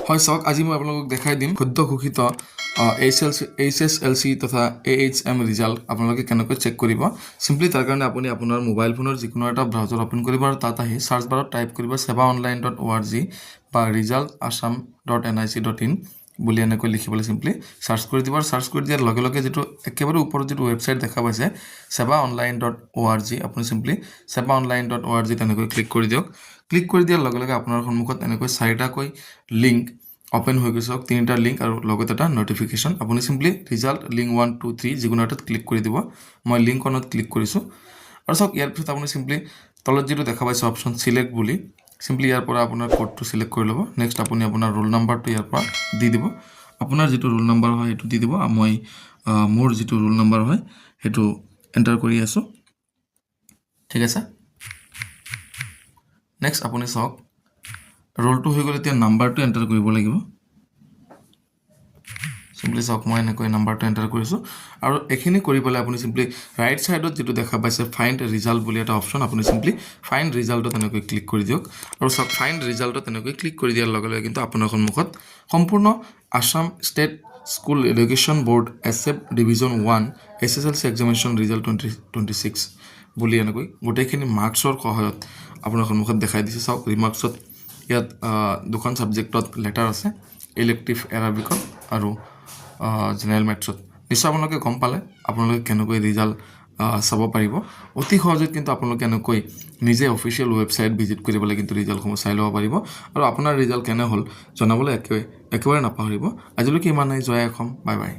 হয় চাওক আজি মই আপোনালোকক দেখাই দিম সদ্য ঘোষিত HSLC তথা AHM ৰিজাল্ট আপোনালোকে কেনেকৈ চেক কৰিব। সিম্পলি তাৰ কাৰণে আপুনি আপোনাৰ মোবাইল ফোনৰ যিকোনো এটা ব্ৰাউজাৰ ওপেন কৰিব আৰু তাত আহি সাৰ্চ বাৰত টাইপ কৰিব sevaonline.org বা result.assam.nic.in বুলি এনেকৈ লিখিবলৈ সিম্পলি সাৰ্চ কৰি দিব আৰু সাৰ্চ কৰি দিয়াৰ লগে লগে যেটো একেবাৰে ওপৰত যেটো ওয়েবসাইট দেখা পাইছে sevaonline.org আপুনি সিম্পলি sevaonline.org তেনেকৈ ক্লিক কৰি দিয়ক। ক্লিক কৰি দিয়াৰ লগে লগে আপোনাৰ সন্মুখত এনেকৈ চাৰিটাকৈ লিংক ওপেন হৈ গৈছে তিনিটা লিংক আৰু লগত এটা নোটিফিকেশন আপুনি সিম্পলি ৰিজাল্ট লিংক 1 2 3 যিকোনো এটাত ক্লিক কৰি দিব। মই লিংক অনত ক্লিক কৰিছো আৰু সব ইয়াৰ পিছত আপুনি সিম্পলি তলত যেটো দেখা পাইছে অপচন সিলেক্ট বুলি সিম্পলি ইয়াৰ পৰা আপোনাৰ কোডটো সিলেক্ট কৰি ল'ব। নেক্সট আপুনি আপোনাৰ ৰোল নাম্বাৰটো ইয়াৰ পৰা দি দিব। আপোনাৰ যেটো ৰোল নাম্বাৰ হয় হেতু দি দিব। মই মোৰ যেটো ৰোল নাম্বাৰ হয় হেতু এন্টাৰ কৰি আছো। ঠিক আছে। নেক্সট আপুনি চাওক ৰোলটো হৈ গ'ল এতিয়া নাম্বাৰটো এন্টাৰ কৰিব লাগিব। সিম্পলি চাওক মই এনেকৈ নাম্বাৰটো এন্টাৰ কৰিছো আৰু এখিনি কৰি পেলাই আপুনি সিম্পলি ৰাইট সাইডত যেটো দেখা পাইছে ফাইন্ড ৰিজাল্ট বুলি এটা অপচন আপুনি সিম্পলি ফাইন্ড ৰিজাল্টত এনেকৈ ক্লিক কৰি দিয়ক আৰু সব ফাইন্ড ৰিজাল্টত এনেকৈ ক্লিক কৰি দিয়াৰ লগে লগে কিন্তু আপোনাৰ সন্মুখত সম্পূৰ্ণ Assam state school education board SF division 1 SSLC examination result 2026 বুলি এনেকৈ গোটেইখিনি মাৰ্কছৰ সহায়ত আপোনাৰ সন্মুখত দেখাই দিছে। চাওক ৰিমাৰ্কছত ইয়াত দুখন সাবজেক্টত লেটাৰ আছে ইলেক্টিভ এৰাবিকত আৰু জেনাৰেল ম্যাথছত। নিশ্চয় আপোনালোকে গম পালে আপোনালোকে কেনেকৈ ৰিজাল্ট চাব পাৰিব অতি সহজে কিন্তু আপোনালোকে এনেকৈ নিজে অফিচিয়েল ওয়েবসাইট ভিজিট কৰিবলৈ কিন্তু ৰিজাল্টসমূহ চাই ল'ব পাৰিব আৰু আপোনাৰ ৰিজাল্ট কেনে হ'ল জনাবলৈ একেবাৰে নাপাহৰিব। আজিলৈকে ইমানেই জয় অসম বাই বাই।